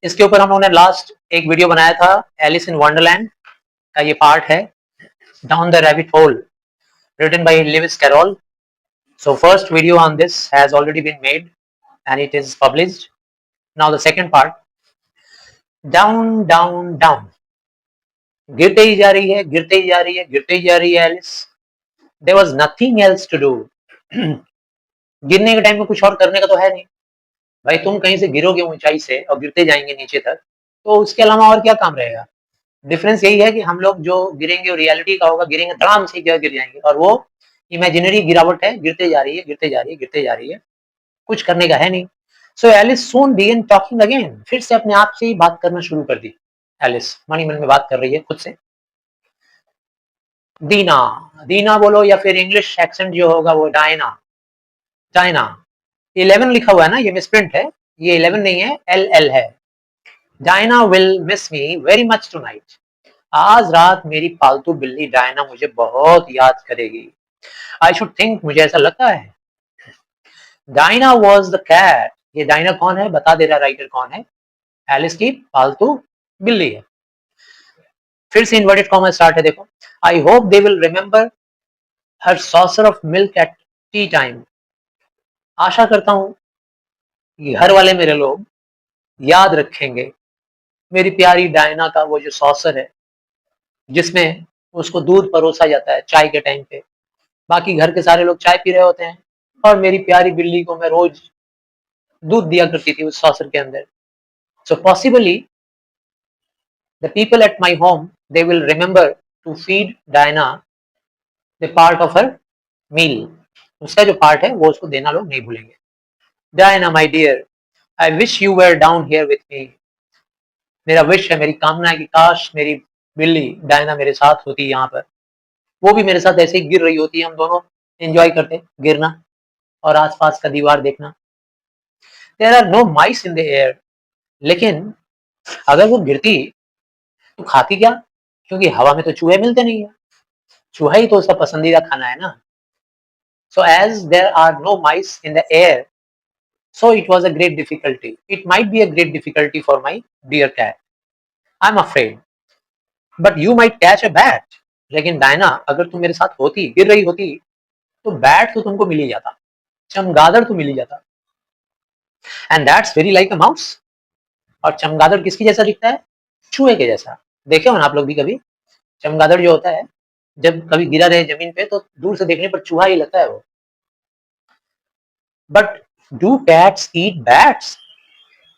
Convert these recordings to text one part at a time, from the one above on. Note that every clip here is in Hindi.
इसके ऊपर हम लोगों ने लास्ट एक वीडियो बनाया था, एलिस इन वंडरलैंड का ये पार्ट है, down the rabbit hole, written by Lewis Carroll. So first video on this has already been made and it is published. Now the second part, down down down, गिरते ही जा रही है, गिरते ही जा रही है, गिरते ही जा रही है Alice. There was nothing else to do. गिरने के टाइम में कुछ और करने का तो है नहीं भाई. तुम कहीं से गिरोगे ऊंचाई से और गिरते जाएंगे नीचे तक, तो उसके अलावा और क्या काम रहेगा. डिफरेंस यही है कि हम लोग जो गिरेंगे वो रियलिटी का होगा, गिरेंगे धड़ाम से गिर जाएंगे, और वो इमेजिनरी गिरावट है, गिरते जा रही है, गिरते जा रही है, गिरते जा रही है, कुछ करने का है नहीं. सो एलिस सून बिगन टॉकिंग अगेन, फिर से अपने आप से ही बात करना शुरू कर दी. एलिस मन ही मन में बात कर रही है खुद से. दीना, दीना बोलो या फिर इंग्लिश एक्सेंट जो होगा वो डायना, डायना. 11 लिखा हुआ है ना, ये मिसप्रिंट है, ये 11 नहीं है, LL है. Diana will miss me very much tonight. आज रात मेरी पालतू बिल्ली डायना मुझे बहुत याद करेगी. आई शुड थिंक, मुझे ऐसा लगता है. Diana was the cat. ये डायना कौन है बता दे रहा राइटर कौन है, एलिस की पालतू बिल्ली है. फिर से इन्वर्टेड कॉमा स्टार्ट है, देखो. I hope they will remember her saucer of milk at tea time. आशा करता हूं कि घर वाले मेरे लोग याद रखेंगे मेरी प्यारी डायना का वो जो सॉसर है जिसमें उसको दूध परोसा जाता है चाय के टाइम पे. बाकी घर के सारे लोग चाय पी रहे होते हैं और मेरी प्यारी बिल्ली को मैं रोज दूध दिया करती थी उस सॉसर के अंदर. So possibly the people at my home they will remember to feed Dinah the part of her meal. उसका जो पार्ट है वो उसको देना लोग नहीं भूलेंगे. Diana my dear, I wish you were down here with me. मेरा विश है, मेरी कामना है कि काश मेरी बिल्ली डायना मेरे साथ होती यहाँ पर, वो भी मेरे साथ ऐसे ही गिर रही होती, हम दोनों एंजॉय करते गिरना और आसपास का दीवार देखना. There are no mice in the air. लेकिन अगर वो गिरती तो खाती क्या, क्योंकि हवा में तो चूहे मिलते नहीं है. चूहा ही तो उसका पसंदीदा खाना है ना. So as there are no mice in the air, so it was a great difficulty. It might be a great difficulty for my dear cat. I'm afraid. But you might catch a bat. लेकिन डायना, अगर तुम मेरे साथ होती, गिर रही होती, तो बैट तो तुमको मिल ही जाता, चमगादड़ तो मिल ही जाता. And that's very like a mouse. और चमगादड़ किसकी जैसा दिखता है, चूहे के जैसा. देखे हो ना आप लोग भी कभी, चमगादड़ जो होता है जब कभी गिरा रहे जमीन पे तो दूर से देखने पर चूहा ही लगता है वो. But do cats eat bats.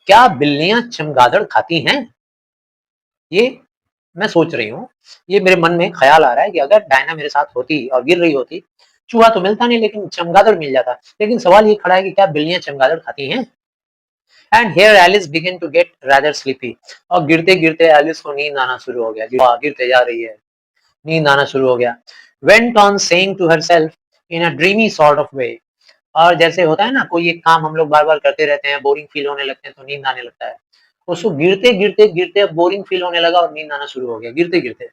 क्या बिल्लियां चमगादड़ खाती हैं. ये मैं सोच रही हूँ, ये मेरे मन में ख्याल आ रहा है कि अगर डायना मेरे साथ होती और गिर रही होती, चूहा तो मिलता नहीं लेकिन चमगादड़ मिल जाता. लेकिन सवाल ये खड़ा है कि क्या बिल्लियां चमगादड़ खाती हैं. And here Alice begin to get rather sleepy. और गिरते गिरते एलिस को नींद आना शुरू हो गया. गिरते जा रही है, नींद आना शुरू हो गया. Went on saying to herself in a dreamy sort of way. और जैसे होता है ना, कोई एक काम हम लोग बार बार करते रहते हैं, बोरिंग फील होने लगते हैं तो नींद आने लगता है. उसको गिरते गिरते गिरते बोरिंग फील होने लगा और नींद आना शुरू हो गया गिरते गिरते.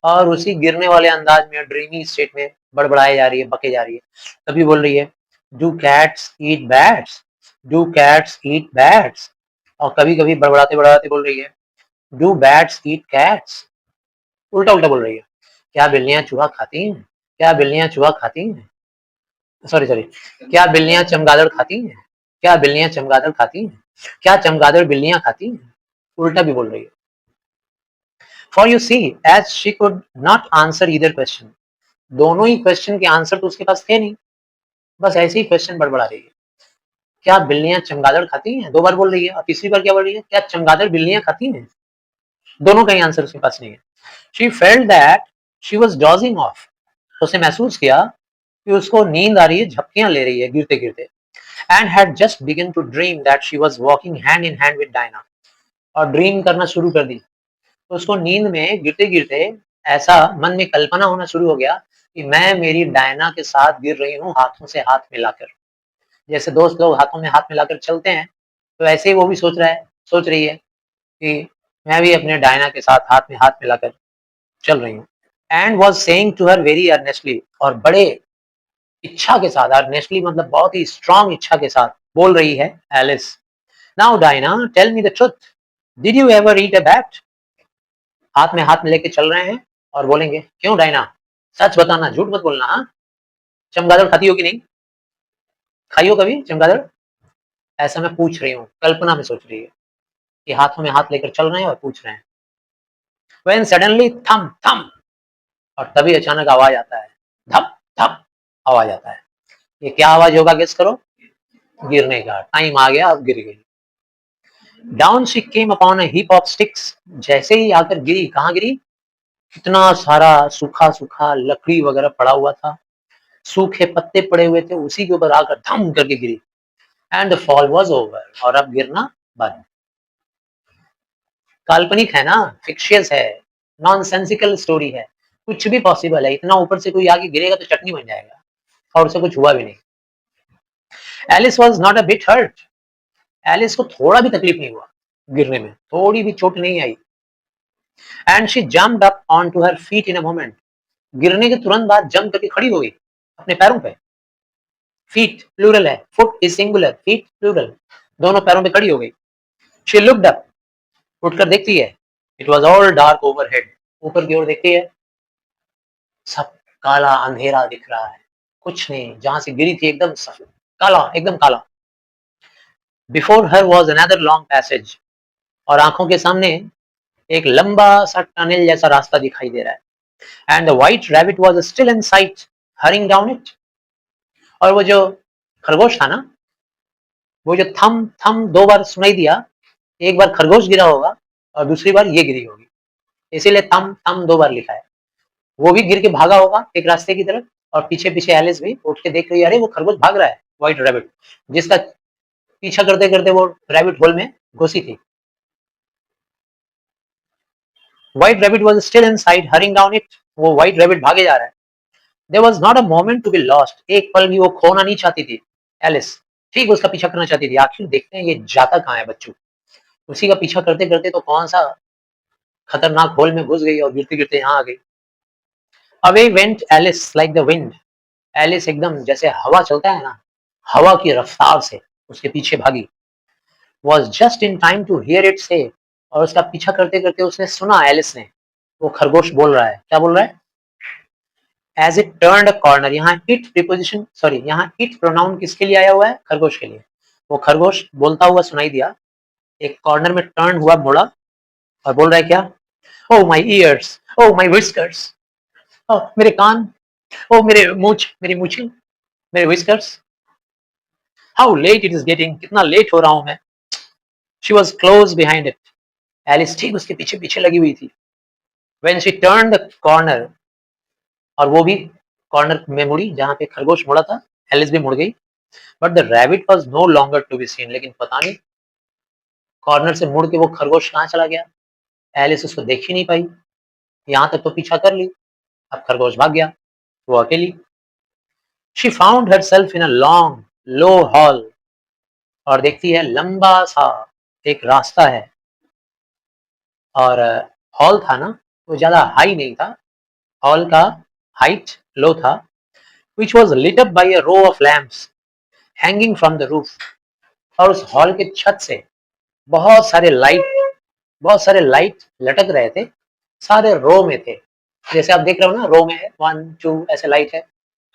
और उसी गिरने वाले अंदाज में ड्रीमी स्टेट में बड़बड़ाए जा रही है, बके जा रही है. तभी बोल रही है, do cats eat bats, do cats eat bats. और कभी कभी बड़बड़ाते बड़बड़ाते बोल रही है, डू बैट्स ईट कैट्स. उल्टा उल्टा बोल रही है, क्या बिल्लियां चूहा खाती हैं, क्या बिल्लियां चूहा खाती हैं, सॉरी सॉरी, क्या बिल्लियां चमगादड़ खाती हैं, क्या बिल्लियां चमगादड़ खाती हैं, क्या चमगादड़ बिल्लियां खाती हैं. उल्टा भी बोल रही है. For you see as she could not answer either question. दोनों ही क्वेश्चन के आंसर तो उसके पास थे नहीं, बस ऐसे ही क्वेश्चन बड़बड़ा रही है. क्या बिल्लियां चमगादड़ खाती हैं, 2 बार बोल रही है, और तीसरी बार क्या बोल रही है, क्या चमगादड़ बिल्लियां खाती हैं. दोनों का ही आंसर उसके पास नहीं है. She felt that she was dodging of. उसने महसूस किया कि उसको नींद आ रही है, झपकियां ले रही है गिरते गिरते. And had just begun to dream that she was walking hand in hand with Diana. और ड्रीम करना शुरू कर दी. तो उसको नींद में गिरते गिरते ऐसा मन में कल्पना होना शुरू हो गया कि मैं मेरी डायना के साथ गिर रही हूँ हाथों से हाथ मिलाकर. जैसे दोस्त लोग हाथों में हाथ मिलाकर चलते हैं, तो ऐसे ही वो भी सोच रही है कि मैं भी अपने डायना के साथ हाथ में हाथ मिलाकर चल रही हूँ. And was saying to her very earnestly. और बड़े इच्छा के साथ, अर्नेस्टली मतलब बहुत ही स्ट्रांग इच्छा के साथ बोल रही है Alice, now Diana tell me the truth. Did you ever eat a bat? हाथ में लेके चल रहे हैं और बोलेंगे क्यों डायना, सच बताना, झूठ मत बोलना। हाँ, चमगादड़ खाती हो कि नहीं? खाई हो कभी चमगादड़? ऐसा मैं पूछ रही हूँ, कल्पना में सोच रही है कि हाथों में हाथ लेकर चल रहे हैं और पूछ रहे हैं। When suddenly थम थम, और तभी अचानक आवाज आता है, धप धप आवाज आता है। ये क्या आवाज होगा गेस करो? गिरने का टाइम आ गया, अब गिर गई। Down she came upon a heap of sticks, जैसे ही आकर गिरी, कहाँ गिरी? कितना सारा सूखा सूखा लकड़ी वगैरह पड़ा हुआ था, सूखे पत्ते पड़े हुए थे, उसी के ऊपर आकर धम करके गिरी। And the fall was over, और अब गिरना बंद। काल्पनिक है ना, फिक्शियस है, नॉनसेंसिकल स्टोरी है, कुछ भी पॉसिबल है। इतना ऊपर से कोई आके गिरेगा तो चटनी बन जाएगा, और उसे कुछ हुआ भी नहीं। Alice was not a bit hurt, Alice को थोड़ा भी तकलीफ नहीं हुआ, गिरने में थोड़ी भी चोट नहीं आई। And she jumped up on to her feet in a moment, गिरने के तुरंत बाद जंप करके खड़ी हो गई अपने पैरों पे। फीट प्लूरल है, foot is singular, feet plural, दोनों पैरों पे खड़ी हो गई। शी लुक्ड अप, उठकर देखती है। It was all dark overhead, ऊपर की ओर देखती है, सब काला अंधेरा दिख रहा है, कुछ नहीं, जहां से गिरी थी एकदम सफेद, काला, एकदम काला। Before her was another long passage, और आंखों के सामने एक लंबा सा टनल जैसा रास्ता दिखाई दे रहा है। And the white rabbit was still in site, hurrying down it, और वो जो खरगोश था ना, वो जो थम थम दो बार सुनाई दिया, एक बार खरगोश गिरा होगा और दूसरी बार ये गिरी होगी, इसीलिए थम थम दो बार लिखा है। वो भी गिर के भागा होगा एक रास्ते की तरफ, और पीछे पीछे एलिस भी उठ के देख रही है, अरे वो खरगोश भाग रहा है, व्हाइट रैबिट, जिसका पीछा करते करते वो रैबिट होल में घुसी थी। White rabbit was still inside hurrying down it, वो व्हाइट रैबिट भागे जा रहा है। There was not a moment to be lost, एक पल भी वो खोना नहीं चाहती थी एलिस, ठीक उसका पीछा करना चाहती थी, आखिर देखते हैं ये जाता कहाँ है बच्चों। उसी का पीछा करते करते तो कौन सा खतरनाक होल में घुस गई और गिरते गिरते यहाँ आ गई। Away went Alice like the wind, Alice एकदम जैसे हवा चलता है ना, हवा की रफ्तार से उसके पीछे भागी। Was just in time to hear it say, और उसका पीछा करते करते उसने सुना, एलिस ने, वो खरगोश बोल रहा है, क्या बोल रहा है? As it turn a corner, यहाँ इट प्रीपोजिशन, सॉरी, यहाँ इट प्रोनाउन किसके लिए आया हुआ है? खरगोश के लिए। वो खरगोश बोलता हुआ सुनाई दिया, एक कॉर्नर में टर्न हुआ, मुड़ा, और बोल रहा है क्या? ओ माई ईयर्स, ओ माई विस्कर्स, ओ मेरे कान, ओ मेरे मूछ, मेरी मूछें, मेरे whiskers, how late it is getting, कितना लेट हो रहा हूं मैं। She was close behind it, Alice ठीक उसके पीछे पीछे लगी हुई थी। When she turn the corner, और वो भी कॉर्नर में मुड़ी जहां पे खरगोश मुड़ा था, एलिस भी मुड़ गई। But the rabbit was no longer to be seen, लेकिन पता नहीं कॉर्नर से मुड़ के वो खरगोश कहाँ चला गया, एलिस उसको देख ही नहीं पाई। यहाँ तक तो पीछा कर ली, अब खरगोश भाग गया, वो अकेली। She found her self in a long low hall, और देखती है लंबा सा एक रास्ता है, और हॉल था ना, वो ज्यादा हाई नहीं था, हॉल का हाइट लो था, which was lit up by a row of lamps hanging from the roof, और उस हॉल के छत से बहुत सारे लाइट, बहुत सारे लाइट लटक रहे थे, सारे रो में थे, जैसे आप देख रहे हो ना, रो में है, 1 2 ऐसे लाइट है।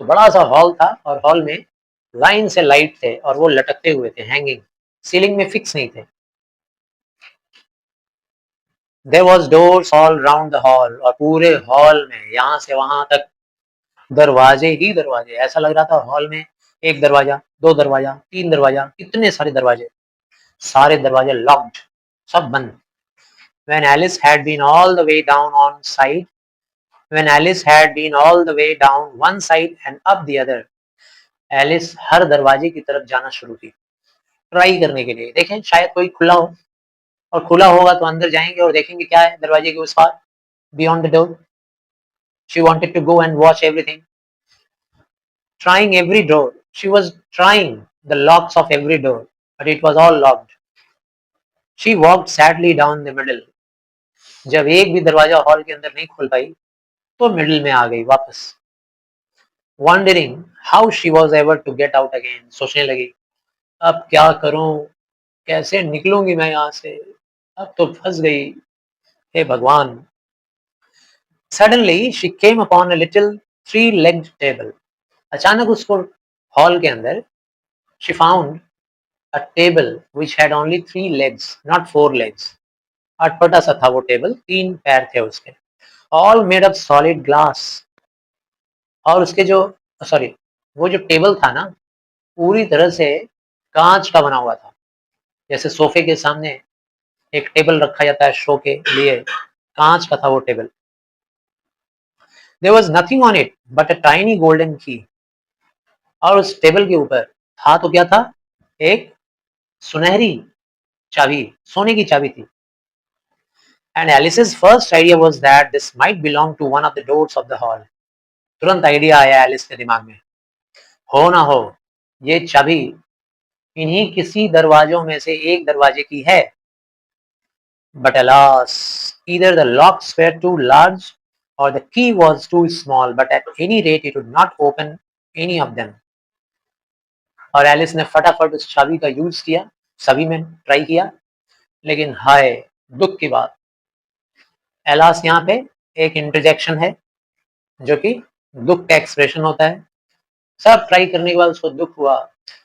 तो बड़ा सा हॉल था, और हॉल में लाइन से लाइट थे, और वो लटकते हुए थे, हैंगिंग, सीलिंग में फिक्स नहीं थे। There was doors all round the hall, और पूरे हॉल में यहाँ से वहां तक दरवाजे ही दरवाजे, ऐसा लग रहा था हॉल में एक दरवाजा, दो दरवाजा, तीन दरवाजा, इतने सारे दरवाजे, सारे दरवाजे लॉक्ड, सब बंद। When Alice had been all the way down on side, when Alice had been all the way down one side and up the other, Alice हर दरवाजे की तरफ जाना शुरू की, ट्राई करने के लिए, देखें शायद कोई खुला हो, और खुला होगा तो अंदर जाएंगे और देखेंगे क्या है दरवाजे के उस पार, beyond the door. She wanted to go and watch everything, trying every door, she was trying the locks of every door, but it was all locked. She walked sadly down the middle, जब एक भी दरवाजा हॉल के अंदर नहीं खुल पाई, तो मिडिल में आ गई वापस। Wondering how she was ever to get out again, सोचने लगी अब क्या करूं, कैसे निकलूंगी मैं यहाँ से, अब तो फंस गई, हे भगवान। Suddenly she came upon a little 3-legged table. अचानक उसको हॉल के अंदर she found a table which had only 3 legs, not 4 legs। अटपटा सा था वो टेबल, 3 पैर थे उसके। All made of solid glass. और उसके जो सॉरी वो जो टेबल था ना, पूरी तरह से कांच का बना हुआ था। जैसे सोफे के सामने एक टेबल रखा जाता है शो के लिए, कांच का था वो table. There was nothing on it but a tiny golden key. और उस टेबल के ऊपर था तो क्या था, एक सुनहरी चाबी, सोने की चाबी थी। And Alice's first idea was that this might belong to one of the doors of the hall. तुरंत आइडिया आया एलिस के दिमाग में, हो ना हो ये चाबी इन्हीं किसी दरवाजों में से एक दरवाजे की है। But alas, either the locks were too large or the key was too small, but at any rate it would not open any of them. और एलिस ने फटाफट उस चाबी का यूज किया, सभी में ट्राई किया, लेकिन हाय दुख की बात, एलास यहाँ पे एक इंटरजेक्शन है जो कि दुख का एक्सप्रेशन होता है। सब ट्राई करने के बाद उसको दुख हुआ,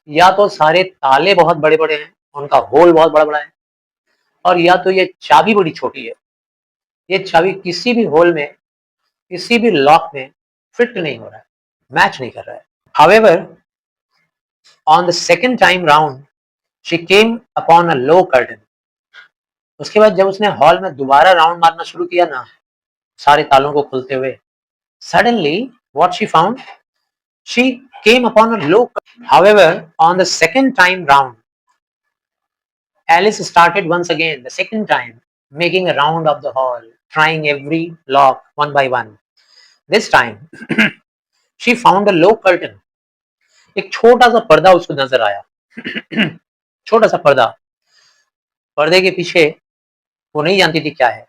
या तो सारे ताले बहुत बड़े बड़े हैं, उनका होल बहुत बड़ा बड़ा है, और या तो ये चाबी बड़ी छोटी है। ये चाबी किसी भी होल में, किसी भी लॉक में फिट नहीं हो रहा है, मैच नहीं कर रहा है। However, on the second time round, she came upon a low curtain. उसके बाद जब उसने हॉल में दोबारा राउंड मारना शुरू किया ना, सारे तालों को खोलते हुए, suddenly what she found, she came upon a low curtain. However, on the second time round, Alice started once again, the second time, making a round of the hall, trying every lock one by one. This time, she found a low curtain. एक छोटा सा पर्दा उसको नजर आया। छोटा सा पर्दा, पर्दे के पीछे वो नहीं जानती थी क्या है।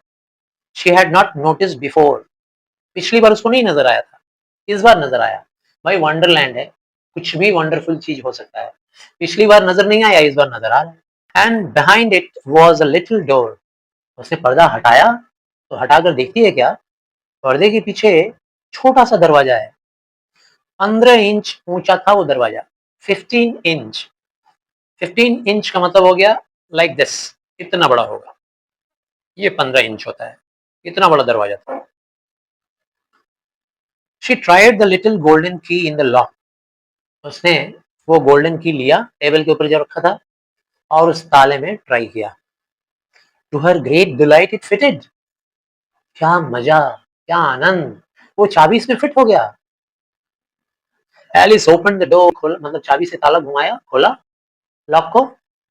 She had not notice before. पिछली बार उसको नहीं नजर आया था, इस बार नजर आया। भाई वंडरलैंड है, कुछ भी वंडरफुल चीज हो सकता है। पिछली बार नजर नहीं आया, इस बार नजर आ रहा है। And behind it was a little door. उसने पर्दा हटाया तो हटाकर देखती है क्या, पर्दे के पीछे छोटा सा दरवाजा है। 15 इंच ऊंचा था वो दरवाजा। 15 इंच। 15 इंच का मतलब हो गया लाइक दिस, इतना बड़ा होगा। ये 15 इंच होता है, इतना बड़ा दरवाजा था। She tried the little golden की इन द लॉक। उसने वो गोल्डन की लिया, टेबल के ऊपर जो रखा था, और उस ताले में ट्राई किया। To her great delight it fitted. क्या मजा, क्या आनंद, वो चाबी इसमें फिट हो गया। एलिस ओपन द डोर, खोला मतलब चाबी से ताला घुमाया, खोला लॉक को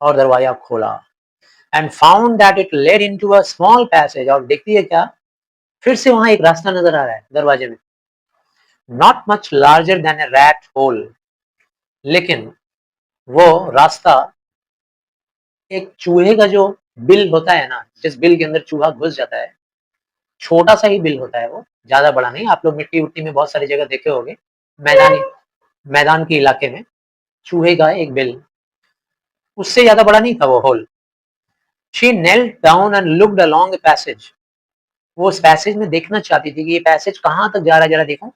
और दरवाजा खोला। And found that it led into a small passage. और देखती है क्या, फिर से वहां एक रास्ता नजर आ रहा है दरवाजे में। Not much larger than A rat hole. लेकिन वो रास्ता एक चूहे का जो बिल होता है ना, जिस बिल के अंदर चूहा घुस जाता है, छोटा सा ही बिल होता है वो, ज्यादा बड़ा नहीं। आप लोग मिट्टी उट्टी में बहुत सारी जगह देखे होंगे, मैदानी मैदान के इलाके में चूहे का एक बिल, उससे ज्यादा बड़ा नहीं था वो होल। She knelt down and looked along a passage। वो उस पैसेज में देखना चाहती थी कि ये पैसेज कहाँ तक जा रहा है, जरा देखूं।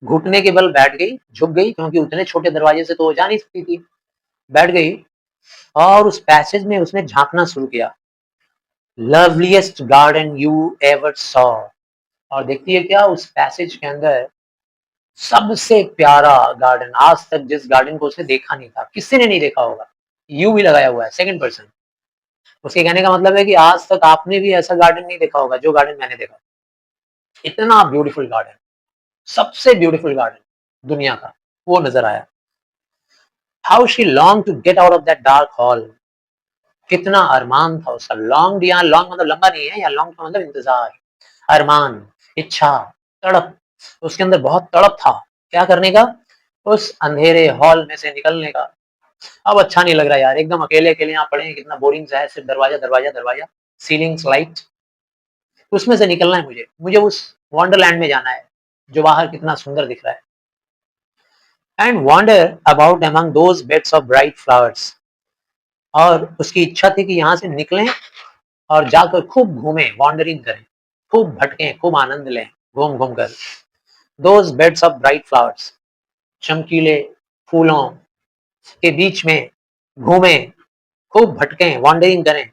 घुटने के बल बैठ गई, झुक गई, क्योंकि उतने छोटे दरवाजे से तो वो जा नहीं सकती थी। बैठ गई और उस पैसेज में उसने झांकना शुरू किया। Loveliest garden you ever saw. और देखती है क्या, उस पैसेज के अंदर सबसे प्यारा गार्डन, आज तक जिस गार्डन को उसने देखा नहीं था, किसी ने नहीं देखा होगा। यू भी लगाया हुआ है, सेकंड पर्सन। उसके कहने का मतलब है कि आज तक आपने भी ऐसा गार्डन नहीं देखा होगा जो गार्डन मैंने देखा। इतना ब्यूटीफुल गार्डन, सबसे ब्यूटीफुल गार्डन दुनिया का, वो नजर आया। How she long to get out of that dark hall. कितना अरमान था उसका। लॉन्ग, यहाँ लॉन्ग मतलब लंबा नहीं है, या लॉन्ग का मतलब इंतजार, अरमान, इच्छा, तड़प। उसके अंदर बहुत तड़प था, क्या करने का, उस अंधेरे हॉल में से निकलने का। अब अच्छा नहीं लग रहा यार, एकदम अकेले अकेले यहाँ पड़े हैं, कितना बोरिंग सा है, सिर्फ दरवाजा दरवाजा दरवाजा, सीलिंग्स लाइट। उसमें से निकलना है मुझे, मुझे उस वंडरलैंड में जाना है जो बाहर कितना सुंदर दिख रहा है। And wander about among those beds of bright flowers. और उसकी इच्छा थी कि यहाँ से निकलें और जाकर खूब घूमें, वॉन्डरिंग करें, खूब भटकें, खूब आनंद लें घूम घूम कर। Those beds of bright flowers, चमकीले फूलों के बीच में घूमें, खूब भटकें, वॉन्डरिंग करें।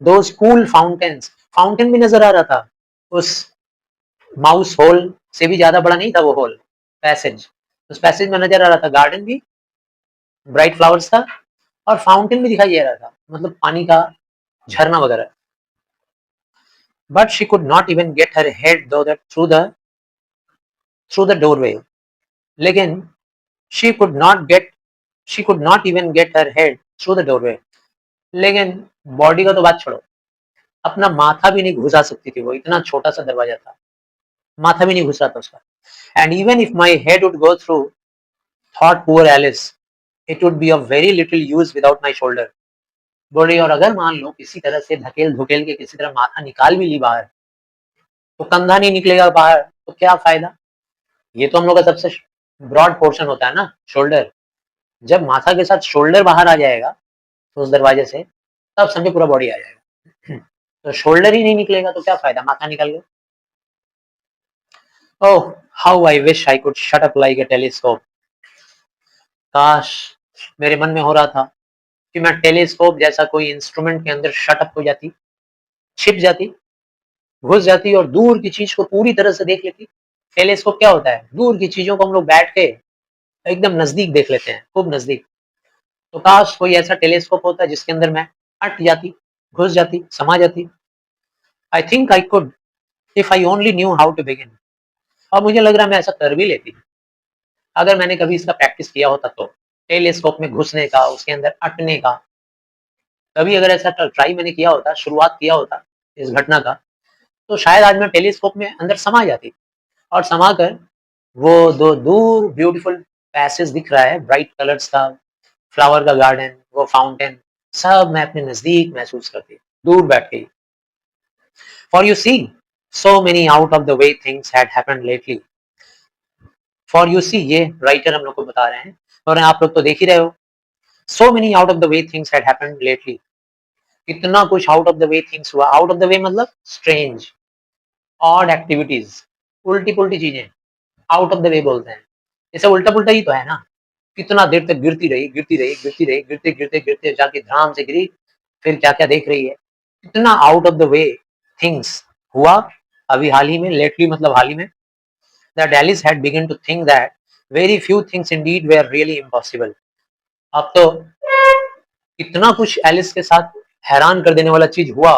दोज कूल फाउंटेन्स, फाउंटेन भी नजर आ रहा था उस माउस होल से भी ज्यादा बड़ा नहीं था वो होल, पैसेज, उस पैसेज में नजर आ रहा था गार्डन भी, ब्राइट फ्लावर्स था और फाउंटेन भी दिखाई दे रहा था, मतलब पानी का झरना वगैरह। But she could not even get her head through the doorway, लेकिन she could not get she could not even get her head through the doorway, लेकिन बॉडी का तो बात छोड़ो, अपना माथा भी नहीं घुसा सकती थी वो, इतना छोटा सा दरवाजा था, माथा भी नहीं घुस रहा था उसका। And even if my head would go through, thought poor Alice, it would be of very little use without my shoulder. बोली और अगर मान लो किसी तरह से धकेल धुकेल के किसी तरह माथा निकाल भी ली बाहर, तो कंधा नहीं निकलेगा बाहर, तो क्या फायदा। ये तो हम लोग का सबसे ब्रॉड पोर्शन होता है ना, शोल्डर। जब माथा के साथ शोल्डर बाहर आ जाएगा तो उस दरवाजे से, तब समझो पूरा बॉडी आ जाएगा। तो शोल्डर ही नहीं निकलेगा तो क्या फायदा, माथा निकल गया। Oh how I wish I could shut up like a telescope, काश मेरे मन में हो रहा था कि मैं टेलीस्कोप जैसा कोई इंस्ट्रूमेंट के अंदर शट अप हो जाती, छिप जाती, घुस जाती और दूर की चीज को पूरी तरह से देख लेती। टेलीस्कोप क्या होता है, दूर की चीजों को हम लोग बैठ के एकदम नजदीक देख लेते हैं, खूब नजदीक। तो काश कोई ऐसा टेलीस्कोप होता जिसके अंदर मैं अट जाती, घुस जाती, समा जाती। I think I could if I only knew how to begin. और मुझे लग रहा है मैं ऐसा कर भी लेती अगर मैंने कभी इसका प्रैक्टिस किया होता तो, टेलीस्कोप में घुसने का, उसके अंदर अटने का। कभी अगर ऐसा ट्राई मैंने किया होता, शुरुआत किया होता इस घटना का, तो शायद आज मैं टेलीस्कोप में अंदर समा जाती और समा कर वो दो दूर ब्यूटीफुल पैसेज दिख रहा है ब्राइट कलर्स का, फ्लावर का गार्डन, वो फाउंटेन, सब मैं अपने नजदीक महसूस करती दूर बैठ के। For you see so many out of the way things had happened lately. For you see, ये राइटर हम लोग को बता रहे हैं और आप लोग तो देख ही रहे हो। सो many out of the way things had happened lately, इतना कुछ out of the way things हुआ। आउट ऑफ द वे मतलब स्ट्रेंज, ऑड एक्टिविटीज, उल्टी पुल्टी चीजें आउट ऑफ द वे बोलते हैं। जैसे उल्टा पुल्टा ही तो है ना, कितना देर तक गिरती रही, गिरती रही, गिरती रही, गिरते गिरते गिरते जाके धड़ाम से गिरी, फिर क्या क्या देख रही है। इतना out of the way things हुआ अभी हाल ही में, लेटली मतलब हाल ही में। That Alice had begun to think that very few things indeed were really impossible. अब तो इतना कुछ एलिस के साथ हैरान कर देने वाला चीज हुआ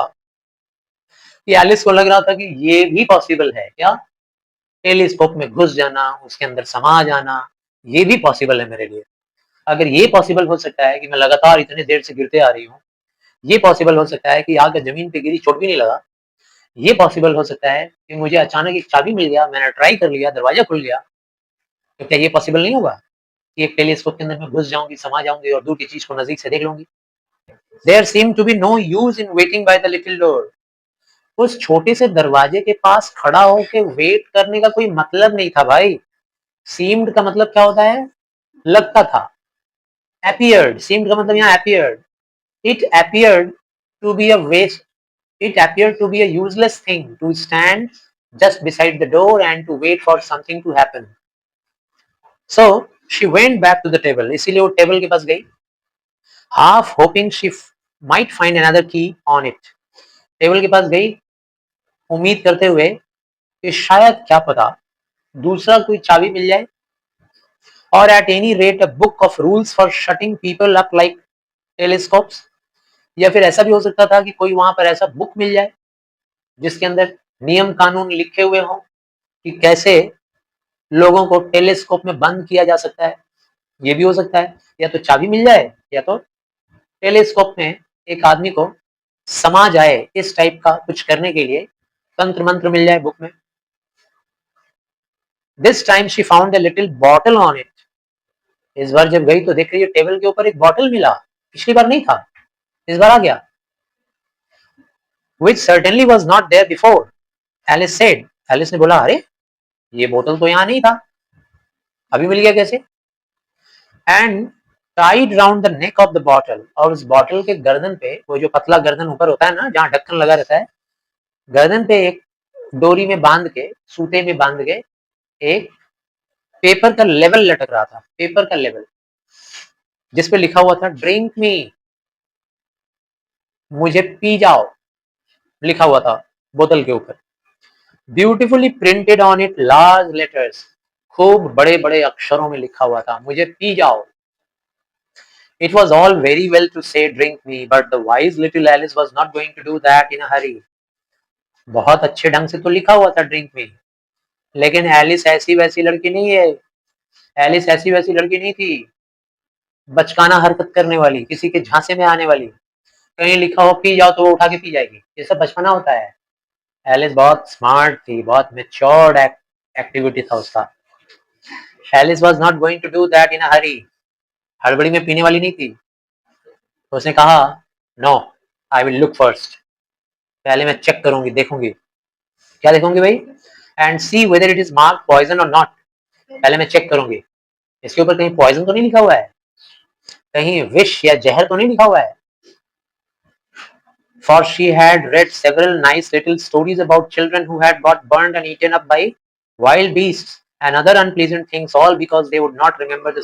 कि एलिस को लग रहा था कि ये भी पॉसिबल है क्या, टेलीस्कोप में घुस जाना, उसके अंदर समा जाना, ये भी पॉसिबल है मेरे लिए। अगर ये पॉसिबल हो सकता है कि मैं लगातार इतने देर से गिरते आ रही हूँ, ये पॉसिबल हो सकता है कि आगे जमीन पे गिरी चोट भी नहीं लगा, ये पॉसिबल हो सकता है कि मुझे अचानक एक चाबी मिल गया, मैंने ट्राई कर लिया, दरवाजा खुल गया, तो क्या ये पॉसिबल नहीं होगा कि एक टेलीस्कोप के अंदर मैं घुस जाऊंगी, समा जाऊंगी और दूर की चीज को नजदीक से देख लूंगी। There seem to be no use in waiting by the little door. उस छोटे से दरवाजे के पास खड़ा होकर वेट करने का कोई मतलब नहीं था भाई। सीम्ड का मतलब क्या होता है, लगता था। appeared, seemed का मतलब यहाँ appeared, it appeared to be a waste, it appeared to be a useless thing to stand just beside the door and to wait for something to happen. So she went back to the table, इसीलिए वो टेबल के पास गई, half hoping she might find another key on it. Table के पास गई उम्मीद करते हुए कि शायद क्या पता दूसरा कोई चाबी मिल जाए, और at any rate a book of rules for shutting people up like telescopes, या फिर ऐसा भी हो सकता था कि कोई वहां पर ऐसा बुक मिल जाए जिसके अंदर नियम कानून लिखे हुए हों कि कैसे लोगों को टेलीस्कोप में बंद किया जा सकता है। ये भी हो सकता है, या तो चाबी मिल जाए या तो टेलीस्कोप में एक आदमी को समा जाए, इस टाइप का कुछ करने के लिए तंत्र मंत्र मिल जाए बुक में। This time she found a little bottle on it. इस बार जब गई तो देख रही है टेबल के ऊपर एक बॉटल मिला, पिछली बार नहीं था, इस बार आ गया। which certainly was not there before, Alice said. Alice ने बोला अरे ये बोतल तो यहाँ नहीं था, अभी मिल गया कैसे। And tied round the neck of the bottle, और उस बॉटल के गर्दन पे, वो जो पतला गर्दन ऊपर होता है ना जहाँ ढक्कन लगा रहता है, गर्दन पे एक डोरी में बांध के, सूते में बांध के एक पेपर का लेवल लटक रहा था, पेपर का लेवल, जिसपे लिखा हुआ था ड्रिंक मी, मुझे पी जाओ, लिखा हुआ था बोतल के ऊपर। Beautifully printed on it large letters, खूब बड़े बड़े अक्षरों में लिखा हुआ था मुझे पी जाओ। It was all very well to say drink me, but the wise little Alice was not going to do that in a hurry. बहुत अच्छे ढंग से तो लिखा हुआ था ड्रिंक में, लेकिन एलिस ऐसी वैसी लड़की नहीं है। एलिस ऐसी वैसी लड़की नहीं थी, बचकाना हरकत करने वाली, किसी के झांसे में आने वाली। कहीं लिखा हो पी जाओ तो वो उठा के पी जाएगी, ये सब बचपना होता है। एलिस बहुत स्मार्ट थी, बहुत मेच्योर्ड एक्टिविटी था उसका। Alice was not going to do that in a hurry, हड़बड़ी में पीने वाली नहीं थी। तो उसने कहा no, I will look first, पहले मैं चेक करूंगी, देखूंगी। क्या देखूंगी भाई? And see whether it is mark poison or not, पहले मैं चेक करूंगी इसके ऊपर कहीं पॉइजन तो नहीं लिखा हुआ है, कहीं विष या जहर तो नहीं लिखा हुआ है। For she had read several nice little stories about children who had got burned and eaten up by wild beasts and other unpleasant things, all because they would not remember the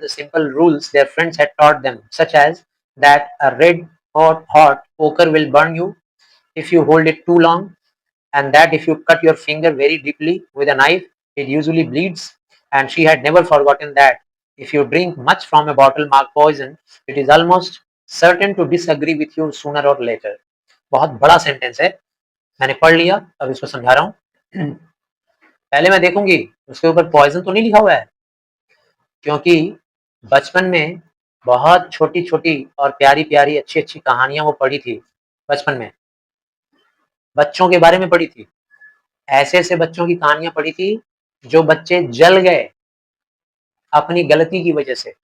simple rules their friends had taught them, such as that a red hot poker will burn you if you hold it too long, and that if you cut your finger very deeply with a knife, it usually bleeds. And she had never forgotten that if you drink much from a bottle marked poison, it is almost certain to disagree with you sooner or later. बहुत बड़ा सेंटेंस है, मैंने पढ़ लिया, अब इसको समझा रहा हूँ। पहले मैं देखूंगी उसके ऊपर पॉइजन तो नहीं लिखा हुआ है, क्योंकि बचपन में बहुत छोटी छोटी और प्यारी प्यारी अच्छी अच्छी कहानियां वो पढ़ी थी। बचपन में बच्चों के बारे में पढ़ी थी, ऐसे ऐसे बच्चों की कहानियां पढ़ी थी जो बच्चे जल गए अपनी गलती की वजह से,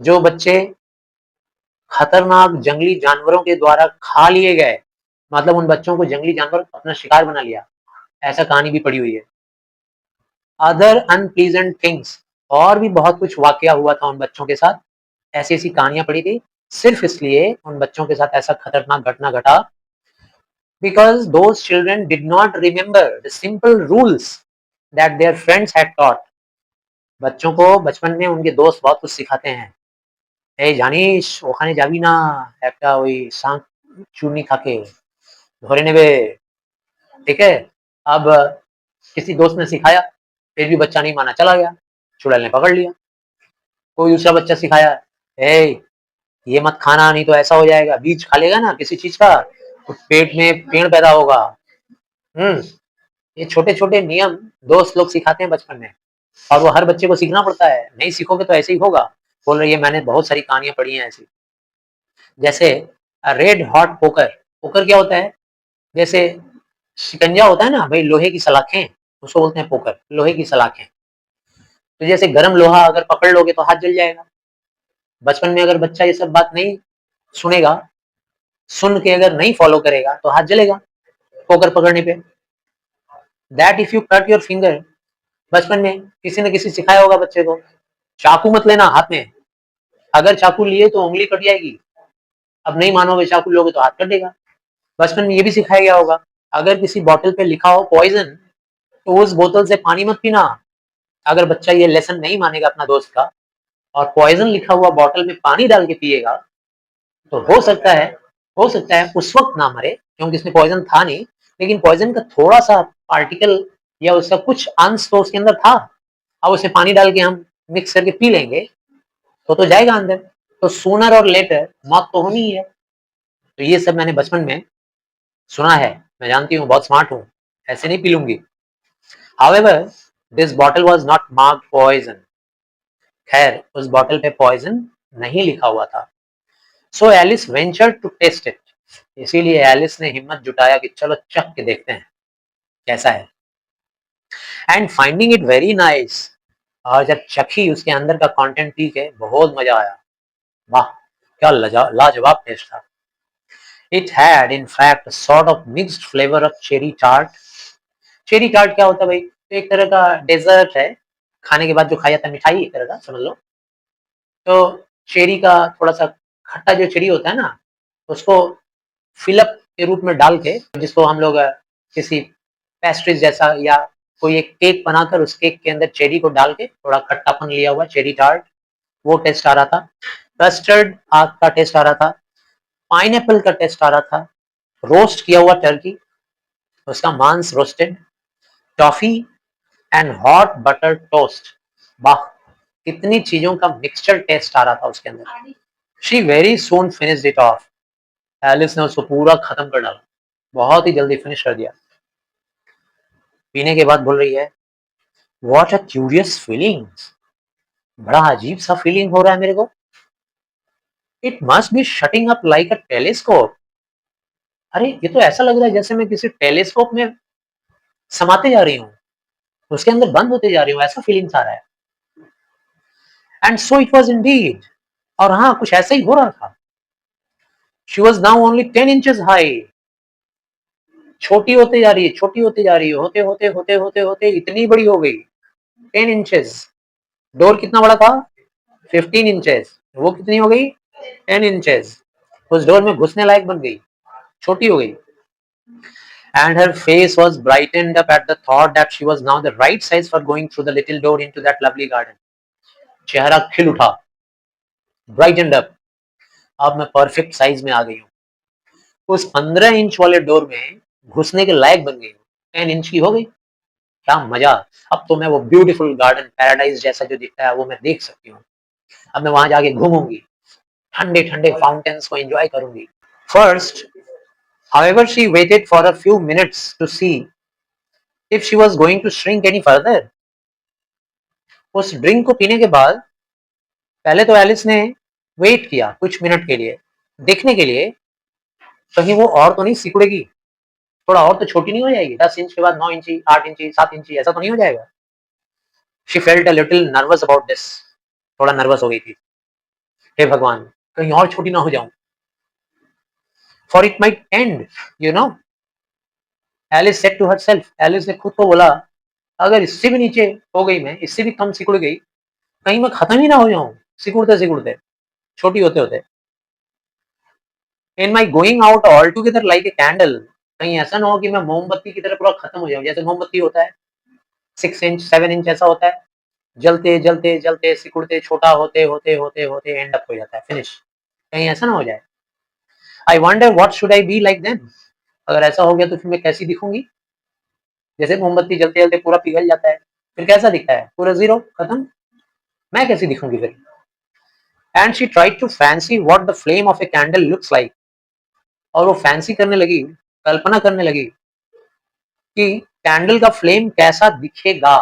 जो बच्चे खतरनाक जंगली जानवरों के द्वारा खा लिए गए, मतलब उन बच्चों को जंगली जानवर अपना शिकार बना लिया, ऐसा कहानी भी पड़ी हुई है। अदर अनप्लीजेंट थिंग्स, और भी बहुत कुछ वाकया हुआ था उन बच्चों के साथ, ऐसी ऐसी कहानियां पड़ी थी, सिर्फ इसलिए उन बच्चों के साथ ऐसा खतरनाक घटना घटा, because those children did not remember the simple rules that their friends had taught. बच्चों को बचपन में उनके दोस्त बहुत कुछ सिखाते हैं। ए জানিস ওখানে যাবি না, একটা ওই শাঁখ চুনি থাকে ধরে নেবে, ठीक है। अब किसी दोस्त ने सिखाया, फिर भी बच्चा नहीं माना, चला गया, चुड़ैल ने पकड़ लिया। कोई दूसरा बच्चा सिखाया, ए ये मत खाना नहीं तो ऐसा हो जाएगा, बीज खा लेगा ना किसी चीज का तो पेट में पेड़ पैदा होगा। ये छोटे छोटे नियम दोस्त लोग सिखाते हैं बचपन में, और वो हर बच्चे को सीखना पड़ता है, नहीं सीखोगे तो ऐसे ही होगा। बोल रही है मैंने बहुत सारी कहानियां पढ़ी हैं ऐसी, जैसे रेड हॉट पोकर। पोकर क्या होता है? जैसे शिकंजा होता है ना भाई, लोहे की सलाखें, उसको बोलते हैं पोकर, लोहे की सलाखें। तो जैसे गर्म लोहा अगर पकड़ लोगे तो हाथ जल जाएगा। बचपन में अगर बच्चा ये सब बात नहीं सुनेगा, सुन के अगर नहीं फॉलो करेगा तो हाथ जलेगा पोकर पकड़ने पे। That if you cut your finger, बचपन में किसी न किसी सिखाया होगा बच्चे को, चाकू मत लेना हाथ में, अगर चाकू लिए तो उंगली कट जाएगी। अब नहीं मानोगे, चाकू लोगे तो हाथ कटेगा। बचपन में ये भी सिखाया गया होगा, अगर किसी बोतल पे लिखा हो पॉइजन तो उस बोतल से पानी मत पीना। अगर बच्चा ये लेसन नहीं मानेगा अपना दोस्त का और पॉइजन लिखा हुआ बोतल में पानी डाल के पिएगा, तो हो सकता है उस वक्त ना मरे क्योंकि इसमें पॉइजन था नहीं, लेकिन पॉइजन का थोड़ा सा पार्टिकल या उसका कुछ अंश तो उसके अंदर था। अब उसे पानी डाल के हम मिक्स करके पी लेंगे तो जाएगा अंदर, तो सूनर और लेटर मौत तो होनी ही है। तो ये सब मैंने बचपन में सुना है, मैं जानती हूँ बहुत स्मार्ट हूँ, ऐसे नहीं पी लूंगी। However, this bottle was not marked poison. खैर उस बॉटल पे पॉइजन नहीं लिखा हुआ था। So Alice ventured to taste it. इसीलिए एलिस ने हिम्मत जुटाया कि चलो चख के देखते हैं कैसा है। And finding it very nice, और जब चखी उसके अंदर का कंटेंट पी के बहुत मजा आया। वाह क्या लाजवाब टेस्ट था। It had in fact sort of mixed flavour of cherry tart. Cherry tart क्या होता है भाई? तो एक तरह का डेजर्ट है खाने के बाद जो खाया जाता है, मिठाई एक तरह का समझ लो। तो चेरी का थोड़ा सा खट्टा जो चेरी होता है ना, उसको फिलअप के रूप में डाल के, जिसको हम लोग किसी पेस्ट्रीज जैसा या कोई एक केक बनाकर उस केक के अंदर चेरी को डाल के थोड़ा खट्टापन लिया हुआ चेरी टार्ट, वो टेस्ट आ रहा था। कस्टर्ड आग का टेस्ट आ रहा था। पाइनएप्पल का टेस्ट आ रहा था। रोस्ट किया हुआ टर्की, उसका मांस roasted, toffee and hot butter toast. वाह, कितनी चीजों का मिक्सचर टेस्ट आ रहा था उसके अंदर। She very soon finished it off. Alice ने उसको पूरा खत्म कर डाला, बहुत ही जल्दी फिनिश कर दिया। पीने के बाद बोल रही है, व्हाट अ क्यूरियस फीलिंग, बड़ा अजीब सा फीलिंग हो रहा है मेरे को। It must be shutting up like a telescope. अरे ये तो ऐसा लग रहा है जैसे मैं किसी टेलीस्कोप में समाते जा रही हूँ, उसके अंदर बंद होते जा रही हूँ, ऐसा फीलिंग आ रहा है। And so it was Indeed, और हाँ कुछ ऐसा ही हो रहा था। She was now only 10 inches high. छोटी होते जा रही है, छोटी होते जा रही है, होते होते होते होते होते इतनी बड़ी हो गई, 10 इंचेस। डोर कितना बड़ा था? 15 इंचेस। वो कितनी हो गई? 10 इंचेस। उस डोर में घुसने लायक बन गई, छोटी हो गई। And her face was brightened up at the thought that she was now the right size for going through the little door into that lovely garden. चेहरा खिल उठा, ब्राइटेंड अप, अब मैं परफेक्ट साइज में आ गई हूँ, उस 15 इंच वाले डोर में घुसने के लायक बन गई हूँ, 10 इंच की हो गई। क्या मजा, अब तो मैं वो ब्यूटीफुल गार्डन पैराडाइज जैसा जो दिखता है वो मैं देख सकती हूँ। अब मैं वहां जाके घूमूंगी, ठंडे ठंडे फाउंटेन्स को एंजॉय करूंगी। First, however, she waited for a few minutes to see if she was going to shrink any further. उस ड्रिंक को पीने के बाद पहले तो एलिस ने वेट किया कुछ मिनट के लिए, देखने के लिए कहीं वो और तो नहीं सिकुड़ेगी, थोड़ा और तो छोटी नहीं हो जाएगी, 10 इंच के बाद 9 इंची, 8 इंची, 7 इंची, ऐसा तो नहीं हो जाएगा। She felt a little nervous about this, थोड़ा नर्वस हो गई थी। हे भगवान, कहीं और छोटी ना हो जाऊं, for it might end, you know. Alice said to herself, Alice ने खुद को बोला, अगर इससे भी नीचे हो गई मैं, इससे भी कम सिकुड़ गई, कहीं मैं खत्म ही ना हो जाऊं सिकुड़ते सिकुड़ते, छोटी होते होते। In my going out altogether like a candle, कहीं ऐसा ना हो कि मैं मोमबत्ती की तरह पूरा खत्म हो जाऊं, जैसे मोमबत्ती होता है 6 इंच 7 इंच ऐसा होता है, जलते जलते जलते सिकुड़ते छोटा होते होते होते होते एंड अप हो जाता है, फिनिश। कहीं ऐसा ना हो जाए। I wonder what should I be like them, अगर ऐसा हो गया तो फिर मैं कैसी दिखूंगी? जैसे मोमबत्ती जलते जलते पूरा पिघल जाता है, फिर कैसा दिखता है? पूरा जीरो, खत्म। मैं कैसी दिखूंगी फिर? And she tried to fancy what the flame of a candle looks like, और वो फैंसी करने लगी, कल्पना करने लगी कि कैंडल का फ्लेम कैसा दिखेगा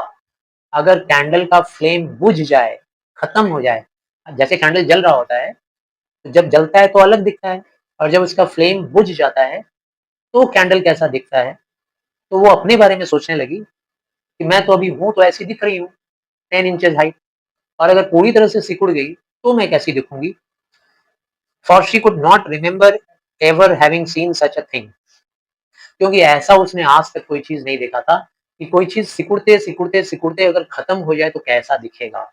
अगर कैंडल का फ्लेम बुझ जाए, खत्म हो जाए। जैसे कैंडल जल रहा होता है, तो जब जलता है तो अलग दिखता है, और जब उसका फ्लेम बुझ जाता है तो कैंडल कैसा दिखता है। तो वो अपने बारे में सोचने लगी कि मैं तो अभी हूँ तो ऐसी दिख रही हूँ, 10 इंचेस हाइट, और अगर पूरी तरह से सिकुड़ गई तो मैं कैसी दिखूंगी। For she could not remember ever having seen such a thing, क्योंकि ऐसा उसने आज तक कोई चीज नहीं देखा था कि कोई चीज सिकुड़ते सिकुड़ते सिकुड़ते अगर खत्म हो जाए तो कैसा दिखेगा।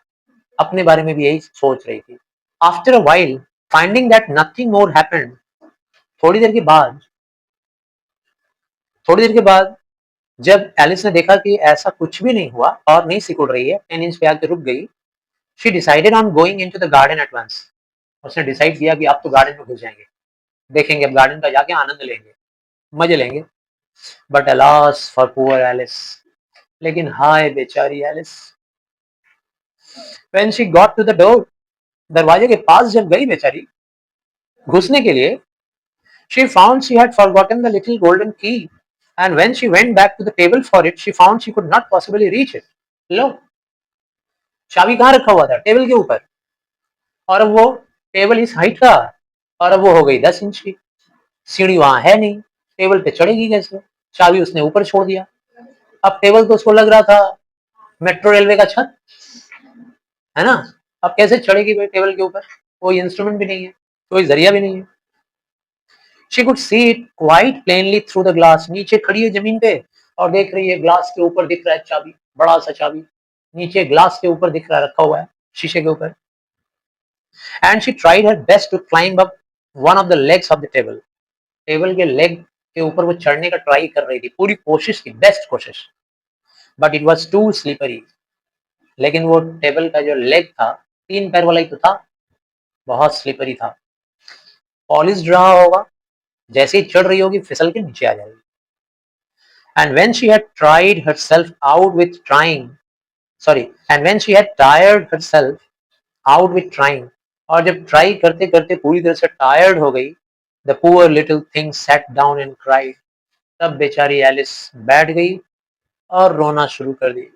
अपने बारे में भी यही सोच रही थी। After a while, finding that nothing more happened, थोड़ी देर के बाद, थोड़ी देर के बाद जब एलिस ने देखा कि ऐसा कुछ भी नहीं हुआ और नहीं सिकुड़ रही है, 10 इंच पे आके रुक गई, she decided on going into the garden at once. उसने डिसाइड किया कि अब तो गार्डन में घुस जाएंगे, देखेंगे, अब गार्डन का जाके आनंद लेंगे, मजे लेंगे। But alas for poor Alice, लेकिन हाय बेचारी Alice, when she got to the door, दरवाजे के पास जब गई बेचारी घुसने के लिए, she found she had forgotten the little golden key, and when she went back to the table for it, she found she could not possibly reach it. लो, चाबी कहाँ रखा हुआ था? टेबल के ऊपर, और अब वो टेबल इस हाइट का, और अब वो हो गई 10 इंच की। सीढ़ी वहां है नहीं, टेबल पे चढ़ेगी कैसे? चाबी उसने ऊपर छोड़ दिया। अब टेबल तो उसको लग रहा था मेट्रो रेलवे का छत, है ना? अब कैसे चढ़ेगी भाई टेबल के ऊपर? कोई इंस्ट्रूमेंट भी नहीं है, कोई जरिया भी नहीं है। She could see it quite plainly through the glass, नीचे खड़ी है जमीन पे और देख रही है, ग्लास के ऊपर दिख रहा है चाबी, बड़ा सा चाबी। नीचे ग्लास के ऊपर दिख रहा रखा हुआ है, शीशे के ऊपर। And she tried her best to climb up one of the legs of the table. Table के लेग के ऊपर वो चढ़ने का ट्राई कर रही थी, पूरी कोशिश की, बेस्ट कोशिश। But it was too slippery. लेकिन वो टेबल का जो लेग था, 3 पैर वाला ही तो था, बहुत स्लीपरी था। पॉलिश्ड रहा होगा, जैसे ही चढ़ रही होगी फिसल के नीचे आ जाएगी। And when she had tried herself out with trying, and when she had tired herself out with trying, और जब ट्राई करते करते पूरी तरह से टायर्ड हो गई, the poor little thing sat down and cried, तब बेचारी एलिस बैठ गई और रोना शुरू कर दी।